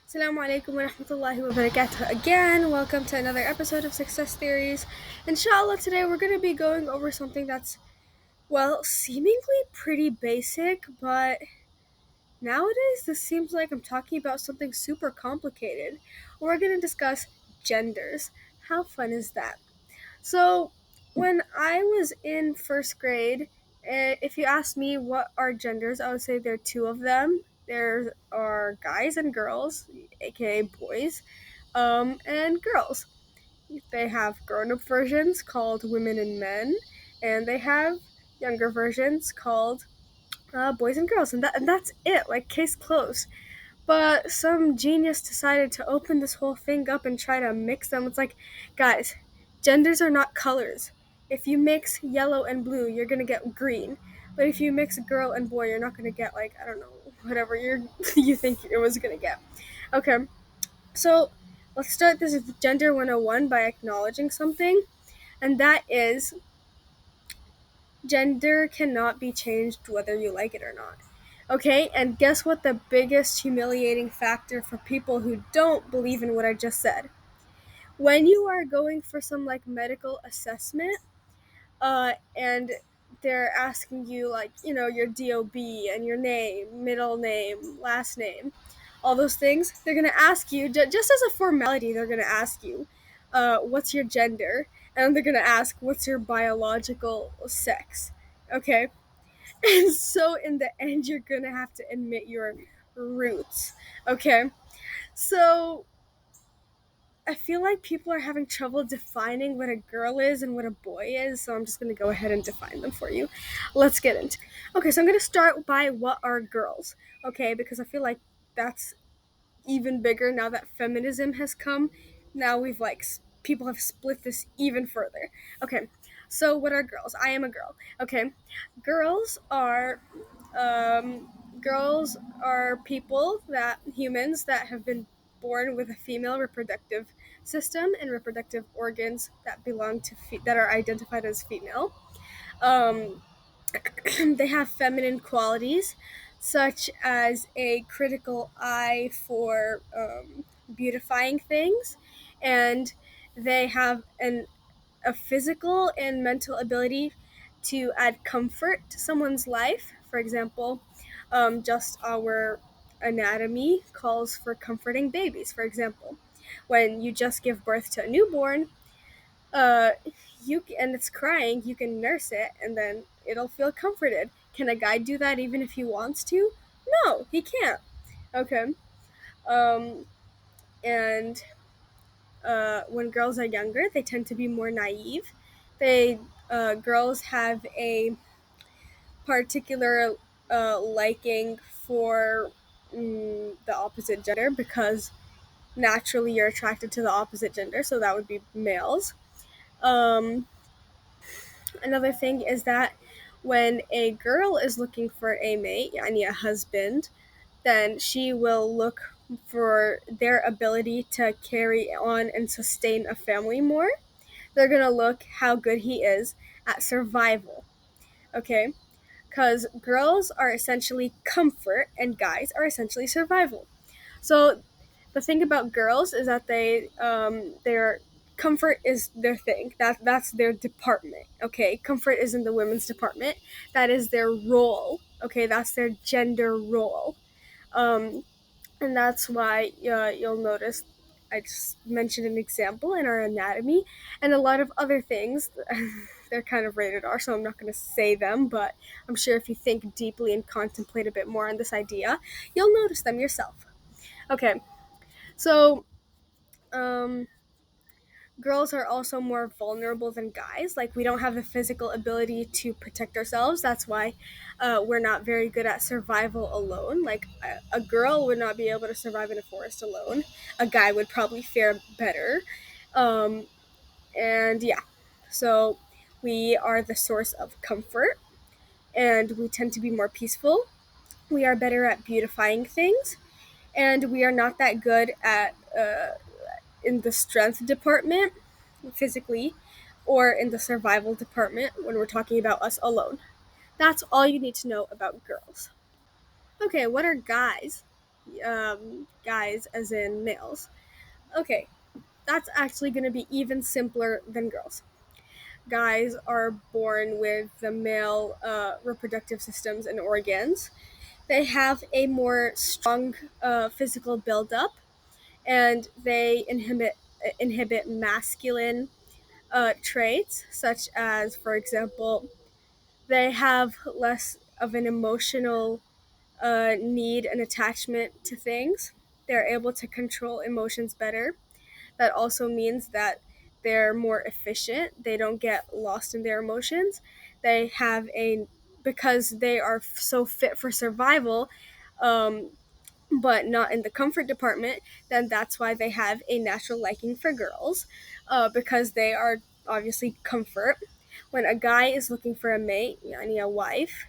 Assalamu alaikum wa rahmatullahi wa barakatuh. Again, welcome to another episode of Success Theories. Inshallah, today we're going to be going over something that's, well, seemingly pretty basic, but nowadays this seems like I'm talking about something super complicated. We're going to discuss genders. How fun is that? So, when I was in first grade, if you asked me what are genders, I would say there are two of them. There are guys and girls, aka boys, and girls. They have grown up versions called women and men, and they have younger versions called boys and girls, and that's it, like case closed. But some genius decided to open this whole thing up and try to mix them. It's like, guys, genders are not colors. If you mix yellow and blue, you're gonna get green. But if you mix girl and boy, you're not gonna get like I don't know whatever you think it was gonna get. Okay, so let's start this with Gender 101 by acknowledging something, and that is gender cannot be changed whether you like it or not. Okay, and guess what the biggest humiliating factor for people who don't believe in what I just said? When you are going for some like medical assessment, and they're asking you like, your DOB and your name, middle name, last name, all those things, they're gonna ask you, just as a formality, they're gonna ask you, what's your gender? And they're gonna ask, what's your biological sex? Okay, and so in the end, you're gonna have to admit your roots. Okay? So I feel like people are having trouble defining what a girl is and what a boy is, so I'm just gonna go ahead and define them for you. Let's get into it. Okay, so I'm gonna start by what are girls, okay, because I feel like that's even bigger now that feminism has come. Now we've like people have split this even further. Okay, so what are girls? I am a girl. Okay, girls are girls are people that humans that have been born with a female reproductive system and reproductive organs that belong to that are identified as female. Um, they have feminine qualities, such as a critical eye for beautifying things, and they have a physical and mental ability to add comfort to someone's life. For example, just our anatomy calls for comforting babies. For example, when you just give birth to a newborn, uh, and it's crying, you can nurse it, and then it'll feel comforted. Can a guy do that even if he wants to? No, he can't. Okay. Um, and when girls are younger, they tend to be more naive. They Girls have a particular liking for the opposite gender because naturally you're attracted to the opposite gender, so that would be males. Um, Another thing is that when a girl is looking for a mate, yani a husband, then she will look for their ability to carry on and sustain a family more. They're gonna look how good he is at survival. Okay? Because girls are essentially comfort and guys are essentially survival. So the thing about girls is that their comfort is their thing. That's their department. Okay, comfort isn't the women's department. That is their role. Okay, that's their gender role. Um, and that's why you'll notice I just mentioned an example in our anatomy and a lot of other things. They're kind of rated R, so I'm not going to say them, but I'm sure if you think deeply and contemplate a bit more on this idea, you'll notice them yourself. Okay, so um, girls are also more vulnerable than guys. Like, we don't have the physical ability to protect ourselves. That's why we're not very good at survival alone. Like, a girl would not be able to survive in a forest alone. A guy would probably fare better. Um, and yeah, so we are the source of comfort and we tend to be more peaceful. We are better at beautifying things and we are not that good at in the strength department physically or in the survival department when we're talking about us alone. That's all you need to know about girls. Okay, what are guys? guys, as in males. Okay, that's actually going to be even simpler than girls. Guys are born with the male reproductive systems and organs. They have a more strong physical buildup, and they inhibit masculine traits, such as, for example, they have less of an emotional need and attachment to things. They're able to control emotions better. That also means that they're more efficient. They don't get lost in their emotions. They have a because they are so fit for survival, um, but not in the comfort department. Then that's why they have a natural liking for girls, because they are obviously comfort. When a guy is looking for a mate, yani a wife,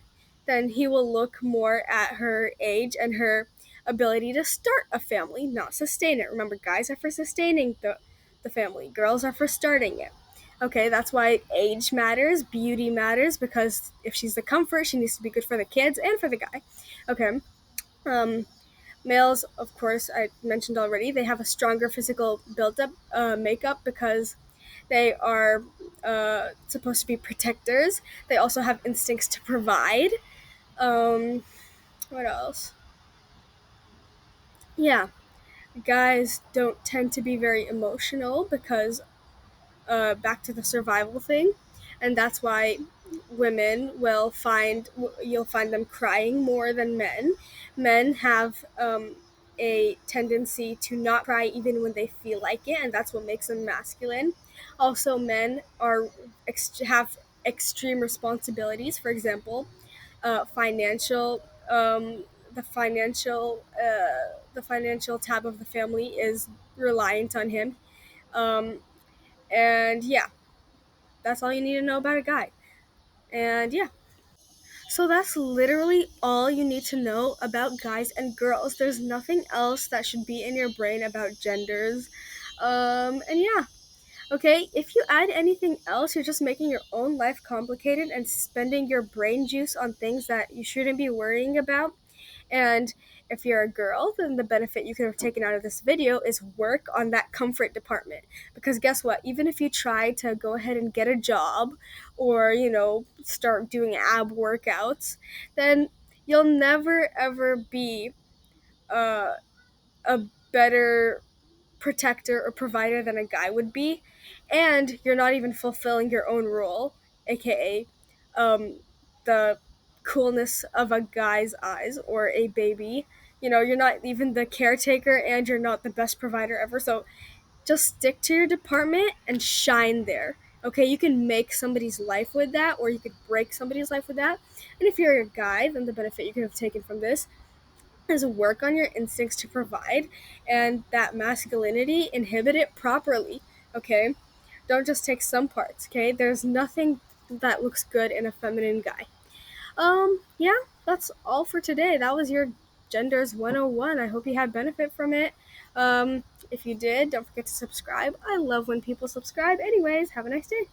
then he will look more at her age and her ability to start a family, not sustain it. Remember, guys are for sustaining the family, girls are for starting it. Okay, that's why age matters, beauty matters, because if she's the comfort, she needs to be good for the kids and for the guy. Okay. Um, Males, of course, I mentioned already, they have a stronger physical build-up makeup because they are supposed to be protectors. They also have instincts to provide. Um, what else? Yeah, guys don't tend to be very emotional because back to the survival thing, and that's why women will find you'll find them crying more than men. Men have a tendency to not cry even when they feel like it, and that's what makes them masculine. Also, men have extreme responsibilities. For example, financial the financial the financial tab of the family is reliant on him. Um, and yeah, that's all you need to know about a guy. And yeah. So that's literally all you need to know about guys and girls. There's nothing else that should be in your brain about genders. And yeah. Okay, if you add anything else, you're just making your own life complicated and spending your brain juice on things that you shouldn't be worrying about. And if you're a girl, then the benefit you could have taken out of this video is work on that comfort department. Because guess what? Even if you try to go ahead and get a job or, start doing ab workouts, then you'll never ever be uh, a better protector or provider than a guy would be. And you're not even fulfilling your own role, aka the coolness of a guy's eyes or a baby. You're not even the caretaker and you're not the best provider ever. So just stick to your department and shine there. Okay, you can make somebody's life with that, or you could break somebody's life with that. And if you're a guy, then the benefit you could have taken from this is work on your instincts to provide, and that masculinity, inhibit it properly. Okay, don't just take some parts. Okay, there's nothing that looks good in a feminine guy. Yeah, that's all for today. That was your Genders 101. I hope you had benefit from it. If you did, don't forget to subscribe. I love when people subscribe. Anyways, have a nice day.